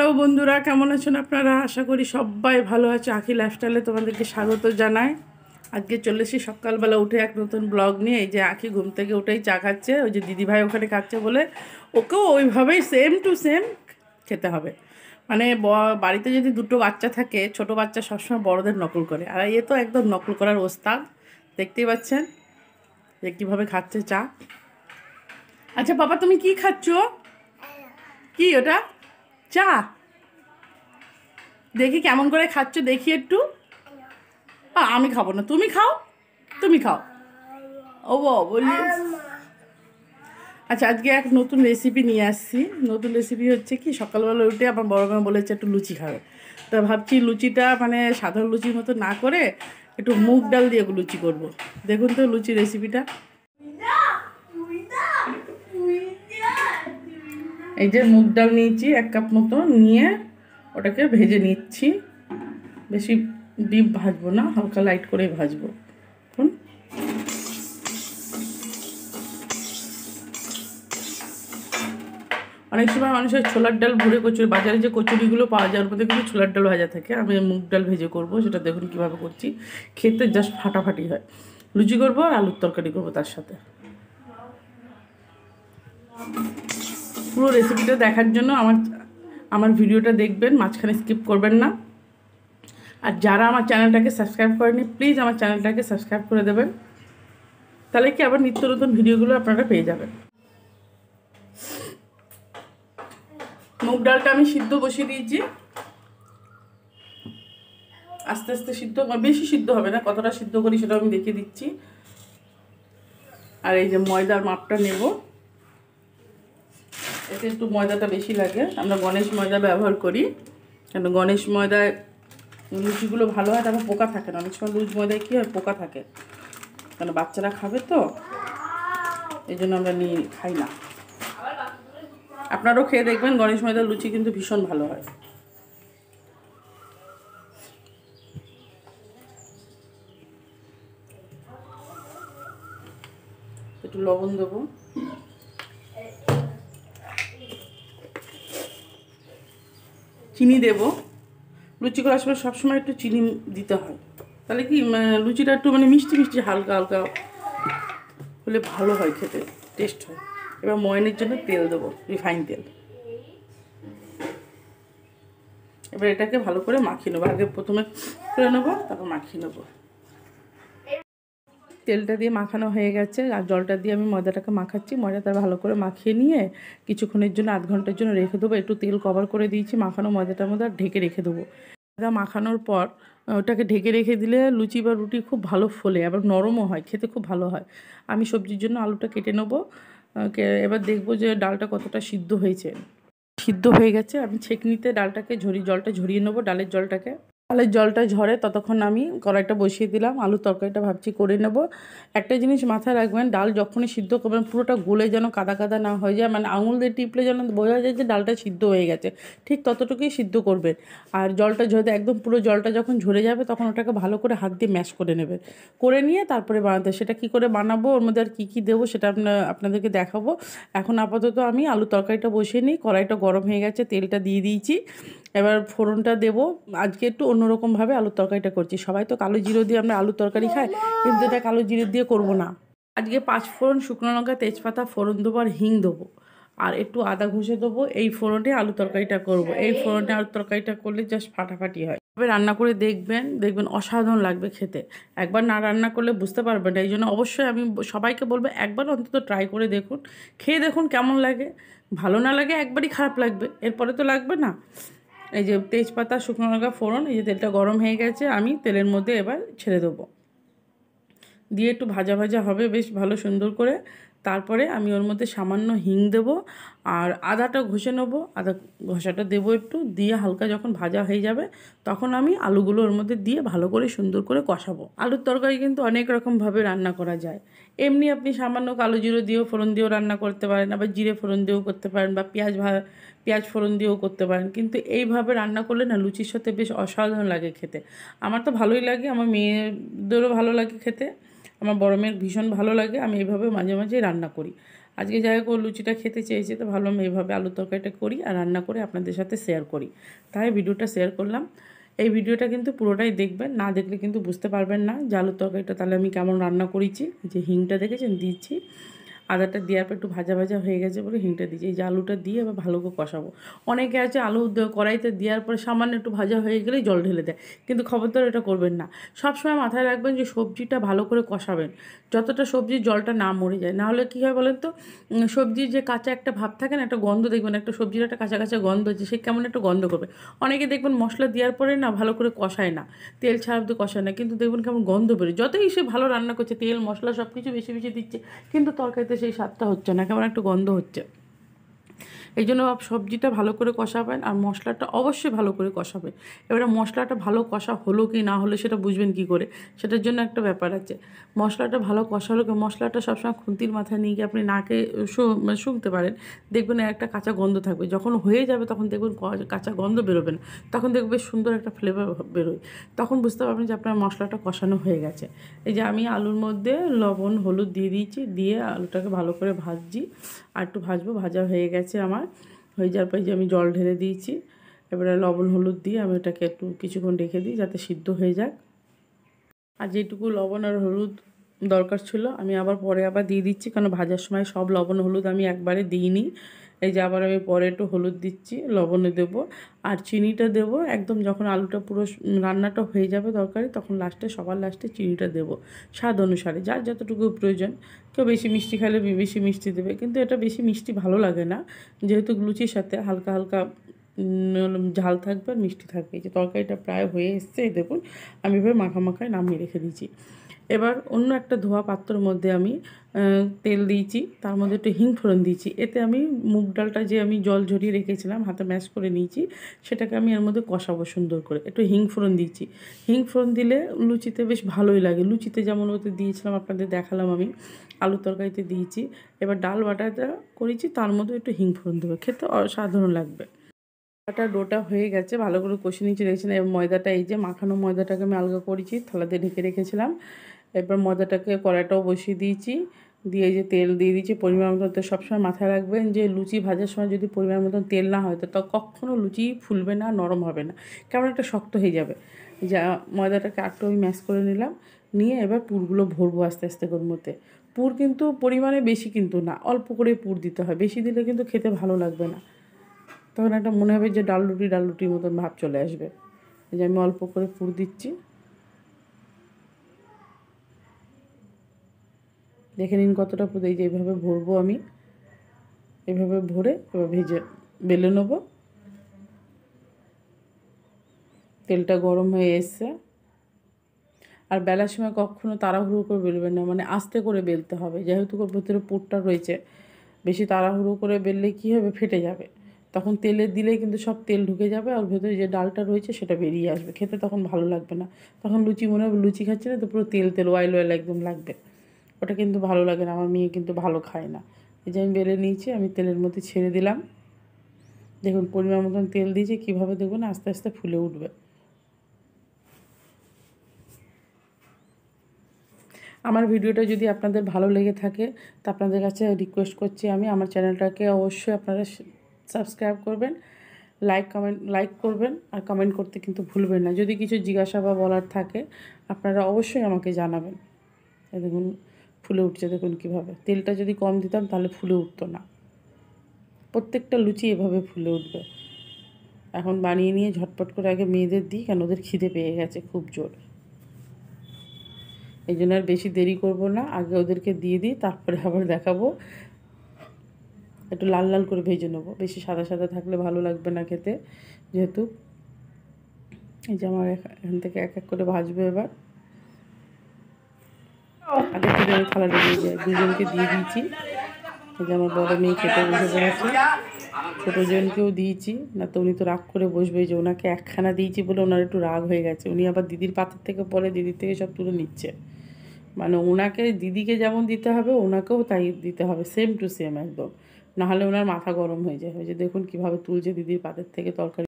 Hello বন্ধুরা, কেমন আছেন আপনারা? আশা করি সবাই ভালো আছে। আঁখি লাইফস্টাইলে তোমাদেরকে স্বাগত জানাই। আজকে চলে এসেছি সকালবেলা উঠে এক নতুন ব্লগ নিয়ে। এই যে আঁখি ঘুম থেকে উঠেই চা খাচ্ছে, ওই যে দিদিভাই ওখানে খাচ্ছে বলে ওকেও ওইভাবেই সেম টু সেম খেতে হবে। মানে বাড়িতে যদি দুটো বাচ্চা থাকে, ছোট বাচ্চা সবসময় বড়দের নকল করে, আর এ তো একদম নকল করার ওস্তাদ। দেখতেই পাচ্ছেন যে কীভাবে খাচ্ছে চা। আচ্ছা বাবা, তুমি কি খাচ্ছ? কি ওটা? চা? দেখি কেমন করে খাচ্ছ, দেখি একটু। আমি খাবো না, তুমি খাও, তুমি খাও। ও বলি। আচ্ছা, আজকে এক নতুন রেসিপি নিয়ে আসছি। নতুন রেসিপি হচ্ছে কি, সকালবেলা উঠে আমার বড় মা বলেছে একটু লুচি খাবে। তা ভাবছি লুচিটা মানে সাধারণ লুচির মতো না করে একটু মুগ ডাল দিয়ে লুচি করব। দেখুন তো লুচি রেসিপিটা। এই যে মুগ ডাল নিয়েছি 1 কাপ মতো, নিয়ে ওটাকে ভেজে নিচ্ছি। বেশি ডিপ ভাজবো না, হালকা লাইট করেই ভাজবো। এখন অনেক সময় মানুষের ছোলার ডাল ভরে কচুরি, বাজারে যে কচুরিগুলো পাওয়া যায় ওর মধ্যে কিন্তু ছোলার ডাল ভাজা থাকে। আমি মুগ ডাল ভেজে করব, সেটা দেখুন কীভাবে করছি। খেতে জাস্ট ফাটাফাটি হয়। লুচি করবো আর আলুর তরকারি করবো তার সাথে। পুরো রেসিপিটা দেখার জন্য আমার ভিডিওটা দেখবেন, মাঝখানে স্কিপ করবেন না। আর যারা আমার চ্যানেলটাকে সাবস্ক্রাইব করেনি, প্লিজ আমার চ্যানেলটাকে সাবস্ক্রাইব করে দেবেন। তাহলে কি আবার নিত্য নতুন ভিডিওগুলো আপনারা পেয়ে যাবেন। মুগ ডালটা আমি সিদ্ধ বসিয়ে দিয়েছি। আস্তে আস্তে সিদ্ধ, বেশি সিদ্ধ হবে না, কতটা সিদ্ধ করি সেটা আমি দেখিয়ে দিচ্ছি। আর এই যে ময়দার মাপটা নেব, এতে একটু ময়দাটা বেশি লাগে। আমরা গণেশ ময়দা ব্যবহার করি, কেন গণেশ ময়দায় লুচিগুলো ভালো হয়, তারপর পোকা থাকে না। অনেক সময় লুজ ময়দায় কী হয়, পোকা থাকে, কেন বাচ্চারা খাবে তো, এই জন্য আমরা খাই না। আপনারাও খেয়ে দেখবেন, গণেশ ময়দার লুচি কিন্তু ভীষণ ভালো হয়। একটু লবণ দেবো, চিনি দেব। লুচি করার সময় সবসময় একটু চিনি দিতে হয়, তাহলে কি লুচিটা একটু মানে মিষ্টি মিষ্টি হালকা হালকা হলে ভালো হয়, খেতে টেস্ট হয়। এবার ময়নের জন্য তেল দেবো, রিফাইন তেল। এবার এটাকে ভালো করে মাখিয়ে নেবো। আগে প্রথমে করে নেবো, তারপর মাখিয়ে নেবো। তেলটা দিয়ে মাখানো হয়ে গেছে, আর জলটা দিয়ে আমি ময়দাটাকে মাখাচ্ছি। ময়দাটা ভালো করে মাখিয়ে নিয়ে কিছুক্ষণের জন্য, 1/2 ঘন্টার জন্য রেখে দেবো। একটু তেল কভার করে দিয়েছি মাখানো ময়দাটার মধ্যে, আর ঢেকে রেখে দেবো। ময়দা মাখানোর পর ওটাকে ঢেকে রেখে দিলে লুচি বা রুটি খুব ভালো ফোলে, আবার নরমও হয়, খেতে খুব ভালো হয়। আমি সবজির জন্য আলুটা কেটে নেবো। এবার দেখবো যে ডালটা কতটা সিদ্ধ হয়েছে। সিদ্ধ হয়ে গেছে, আমি ছেঁকনিতে ডালটাকে জলটা ঝরিয়ে নেবো, ডালের জলটাকে। ডালের জলটা ঝরে ততক্ষণ আমি কড়াইটা বসিয়ে দিলাম। আলুর তরকারিটা ভাবছি করে নেব। একটা জিনিস মাথায় রাখবেন, ডাল যখনই সিদ্ধ করবেন পুরোটা গলে যেন কাদা কাদা না হয়ে যায়, মানে আঙুল দিয়ে টিপলে যেন বোঝা যায় যে ডালটা সিদ্ধ হয়ে গেছে, ঠিক ততটুকুই সিদ্ধ করবেন। আর জলটা ঝরে একদম পুরো জলটা যখন ঝরে যাবে, তখন ওটাকে ভালো করে হাত দিয়ে ম্যাশ করে নেবেন। করে নিয়ে তারপরে বানাতে, সেটা কী করে বানাবো, ওর মধ্যে আর কী কী দেবো সেটা আপনাদেরকে দেখাবো। এখন আপাতত আমি আলুর তরকারিটা বসিয়ে নিই। কড়াইটা গরম হয়ে গেছে, তেলটা দিয়ে দিয়েছি। এবার ফোড়নটা দেবো। আজকে একটু অন্যরকমভাবে আলুর তরকারিটা করছি। সবাই তো কালো জিরে দিয়ে আমরা আলুর তরকারি খাই, কিন্তু এটা কালো জিরে দিয়ে করব না। আজকে 5 ফোড়ন, শুকনো লঙ্কা, তেজপাতা ফোড়ন দেবো, আর হিং দেবো, আর একটু আদা ঘষে দেবো। এই ফোড়নে আলু তরকারিটা করব। এই ফোড়নে আলু তরকারিটা করলে জাস্ট ফাটাফাটি হয়। তবে রান্না করে দেখবেন অসাধারণ লাগবে খেতে। একবার না রান্না করলে বুঝতে পারবেন না। এই জন্য অবশ্যই আমি সবাইকে বলবো একবার অন্তত ট্রাই করে দেখুন, খেয়ে দেখুন কেমন লাগে। ভালো না লাগে একবারই খারাপ লাগবে, এরপরে তো লাগবে না। এই যে তেজপাতা, শুকনো লঙ্কা ফোড়ন, এই যে তেলটা গরম হয়ে গেছে, আমি তেলের মধ্যে এবার ছেড়ে দেবো। দিয়ে একটু ভাজা ভাজা হবে বেশ ভালো সুন্দর করে। তারপরে আমি ওর মধ্যে সামান্য হিং দেবো, আর আদাটা ঘষে নেবো। আদা ঘষাটা দেবো একটু, দিয়ে হালকা যখন ভাজা হয়ে যাবে, তখন আমি আলুগুলো ওর মধ্যে দিয়ে ভালো করে সুন্দর করে কষাবো। আলুর তরকারি কিন্তু অনেক রকমভাবে রান্না করা যায়। এমনি আপনি সামান্য কালো জিরে দিয়েও, ফোড়ন দিয়েও রান্না করতে পারেন, আবার জিরে ফোড়ন দিয়েও করতে পারেন, বা পেঁয়াজ ফোড়ন দিয়েও করতে পারেন। কিন্তু এইভাবে রান্না করলে না লুচির সাথে বেশ অসাধারণ লাগে খেতে। আমার তো ভালোই লাগে, আমার মেয়েদেরও ভালো লাগে খেতে। আমার বড় মেয়ের ভীষণ ভালো লাগে, আমি এইভাবে মাঝে মাঝে রান্না করি। আজকে যাই হোক ও লুচিটা খেতে চেয়েছে, তো ভাবলাম এইভাবে আলুর তরকারিটা করি আর রান্না করে আপনাদের সাথে শেয়ার করি, তাই ভিডিওটা শেয়ার করলাম। এই ভিডিওটা কিন্তু পুরোটাই দেখবেন, না দেখলে কিন্তু বুঝতে পারবেন না যে আলুর তরকারিটা তাহলে আমি কেমন রান্না করেছি। যে হিংটা দেখেছেন দিচ্ছি, আদাটা দেওয়ার পর একটু ভাজা ভাজা হয়ে গেছে বলে হিংটা দিয়েছি। এই যে আলুটা দিয়ে এবার ভালো করে কষাবো। অনেকে আছে আলু কড়াইতে দেওয়ার পরে সামান্য একটু ভাজা হয়ে গেলেই জল ঢেলে দেয়, কিন্তু খবরদার এটা করবেন না। সবসময় মাথায় রাখবেন যে সবজিটা ভালো করে কষাবেন, যতটা সবজির জলটা না মরে যায়। নাহলে কী হয় বলেন তো, সবজির যে কাঁচা একটা ভাব থাকে না, একটা গন্ধ দেখবেন, একটা সবজির একটা কাঁচা কাঁচা গন্ধ হচ্ছে, সে কেমন একটা গন্ধ করবে। অনেকে দেখবেন মশলা দেওয়ার পরে না ভালো করে কষায় না, তেল ছাড়া অব্দি কষায় না, কিন্তু দেখবেন কেমন গন্ধ বেরোয়। যতই সে ভালো রান্না করছে, তেল মশলা সব কিছু বেশি বেশি দিচ্ছে, কিন্তু তরকারিতে সেই স্বাদটা হচ্ছে না, কেমন একটা গন্ধ হচ্ছে। এই জন্য সবজিটা ভালো করে কষাবেন আর মশলাটা অবশ্যই ভালো করে কষাবেন। এবারে মশলাটা ভালো কষা হলো কি না হলো সেটা বুঝবেন কি করে, সেটার জন্য একটা ব্যাপার আছে। মশলাটা ভালো কষা হলো কি, মশলাটা সবসময় খুন্তির মাথায় নিয়ে গিয়ে আপনি নাকে শুঁকতে পারেন, দেখবেন একটা কাঁচা গন্ধ থাকবে। যখন হয়ে যাবে তখন দেখবেন কাঁচা গন্ধ বেরোবে না, তখন দেখবেন বেশ সুন্দর একটা ফ্লেভার বেরোয়, তখন বুঝতে পারবেন যে আপনার মশলাটা কষানো হয়ে গেছে। এই যে আমি আলুর মধ্যে লবণ হলুদ দিয়ে দিয়েছি, দিয়ে আলুটাকে ভালো করে ভাজছি, আর একটু ভাজবো। ভাজা হয়ে গেছে আমার, হয়ে যাওয়ার পরে যে আমি জল ঢেলে দিয়েছি। এবারে লবণ হলুদ দিয়ে আমি এটাকে একটু কিছুক্ষণ রেখে দিই যাতে সিদ্ধ হয়ে যাক। আর যেটুকু লবণ আর হলুদ দরকার ছিল আমি আবার পরে আবার দিয়ে দিচ্ছি, কারণ ভাজার সময় সব লবণ হলুদ আমি একবারে দিইনি। এই যে আবার আমি পরে একটু হলুদ দিচ্ছি, লবণে দেবো আর চিনিটা দেবো একদম যখন আলুটা পুরো রান্নাটা হয়ে যাবে তরকারি, তখন লাস্টে সবার লাস্টে চিনিটা দেবো স্বাদ অনুসারে, যার যতটুকু প্রয়োজন। কেউ বেশি মিষ্টি খেলে বেশি মিষ্টি দেবে, কিন্তু এটা বেশি মিষ্টি ভালো লাগে না, যেহেতু লুচির সাথে হালকা হালকা ঝাল থাকবে আর মিষ্টি থাকবে। এই যে তরকারিটা প্রায় হয়ে এসছে, দেখুন আমি এভাবে মাখামাখায় নামিয়ে রেখে দিয়েছি। এবার অন্য একটা ধোয়া পাত্রের মধ্যে আমি তেল দিয়েছি, তার মধ্যে একটু হিং ফোড়ন দিয়েছি। এতে আমি মুগ ডালটা যে আমি জল ঝরিয়ে রেখেছিলাম হাতে ম্যাশ করে নিয়েছি, সেটাকে আমি এর মধ্যে কষাবো সুন্দর করে। একটু হিং ফোড়ন দিয়েছি, হিং ফোড়ন দিলে লুচিতে বেশ ভালোই লাগে। লুচিতে যেমন ওতে দিয়েছিলাম আপনাদের দেখালাম, আমি আলু তরকারিতে দিয়েছি। এবার ডাল বাটাটা করেছি, তার মধ্যে একটু হিং ফোড়ন দেবো, খেতে অসাধারণ লাগবে। ডোটা হয়ে গেছে, ভালো করে কষে নিচে রেখেছিলাম। এবার ময়দাটা, এই যে মাখানো ময়দাটাকে আমি আলগা করেছি, থালাতে ঢেকে রেখেছিলাম। এরপর ময়দাটাকে কড়াইটাও বসিয়ে দিয়েছি, দিয়ে যে তেল দিয়ে দিয়েছি পরিমাণ মতো। তো সবসময় মাথায় রাখবেন যে লুচি ভাজার সময় যদি পরিমাণ মতন তেল না হয়, তো কখনও লুচি ফুলবে না, নরম হবে না, কেমন একটা শক্ত হয়ে যাবে। যা ময়দাটাকে একটু আমি ম্যাশ করে নিলাম, নিয়ে এবার পুরগুলো ভরবো আস্তে আস্তে করে মধ্যে। পুর কিন্তু পরিমাণে বেশি কিন্তু না, অল্প করে পুর দিতে হয়, বেশি দিলে কিন্তু খেতে ভালো লাগবে না, তখন একটা মনে হবে যে ডাল রুটির মতন ভাব চলে আসবে। এই যে আমি অল্প করে পুর দিচ্ছি, দেখে নিন কতটা পুর। এই যে এইভাবে ভরবো আমি, এভাবে ভরে এবার ভেজে বেলে নেবো। তেলটা গরম হয়ে এসছে, আর বেলার সময় কখনো তাড়াহুড়ো করে বেলবেন না, মানে আস্তে করে বেলতে হবে, যেহেতু ওর ভেতরে পুরটা রয়েছে। বেশি তাড়াহুড়ো করে বেললে কী হবে, ফেটে যাবে, তখন তেলে দিলে কিন্তু সব তেল ঢুকে যাবে, আর ভেতরে যে ডালটা রয়েছে সেটা বেরিয়ে আসবে, খেতে তখন ভালো লাগবে না। তখন লুচি মনে হবে লুচি খাচ্ছি না, তো পুরো তেল তেল অয়েল অয়েল একদম লাগবে, ওটা কিন্তু ভালো লাগে না। আমার মেয়ে কিন্তু ভালো খায় না। এই যে আমি বেলে নিয়েছি, আমি তেলের মধ্যে ছেড়ে দিলাম। দেখুন পরিমাণ মতন তেল দিয়েছি, কীভাবে দেখুন আস্তে আস্তে ফুলে উঠবে। আমার ভিডিওটা যদি আপনাদের ভালো লেগে থাকে, তা আপনাদের কাছে রিকোয়েস্ট করছি আমি, আমার চ্যানেলটাকে অবশ্যই আপনারা সাবস্ক্রাইব করবেন, লাইক করবেন, আর কমেন্ট করতে কিন্তু ভুলবেন না। যদি কিছু জিজ্ঞাসা বা বলার থাকে আপনারা অবশ্যই আমাকে জানাবেন। দেখুন ফুলে উঠছে, দেখুন কীভাবে। তেলটা যদি কম দিতাম তাহলে ফুলে উঠতো না, প্রত্যেকটা লুচি এভাবে ফুলে উঠবে। এখন বানিয়ে নিয়ে ঝটপট করে আগে মেয়েদের দিই, কেন ওদের খিদে পেয়ে গেছে খুব জোর। এই জন্য আর বেশি দেরি করব না, আগে ওদেরকে দিয়ে দিই, তারপরে আবার দেখাবো। একটু লাল লাল করে ভেজে নেবো, বেশি সাদা সাদা থাকলে ভালো লাগবে না খেতে, যেহেতু। এই যে আমার এখান থেকে এক এক করে ভাজবো এবার। আগে থেকে আমি থালাটা দিয়ে যাই, দুজনকে দিয়ে দিয়েছি। এই যে আমার বড় মেয়ে খেতে বসে পড়েছে, ছোটো জনকেও দিয়েছি, না তো উনি তো রাগ করে বসবে। যে ওনাকে একখানা দিয়েছি বলে ওনার একটু রাগ হয়ে গেছে, উনি আবার দিদির পাতের থেকে পরে দিদির থেকে সব তুলে নিচ্ছে। মানে ওনাকে দিদিকে যেমন দিতে হবে ওনাকেও তাই দিতে হবে, সেম টু সেম একদম, নাহলে ওনার মাথা গরম হয়ে যায়। ওই যে দেখুন কীভাবে তুলছে দিদির পাতের থেকে তরকারি।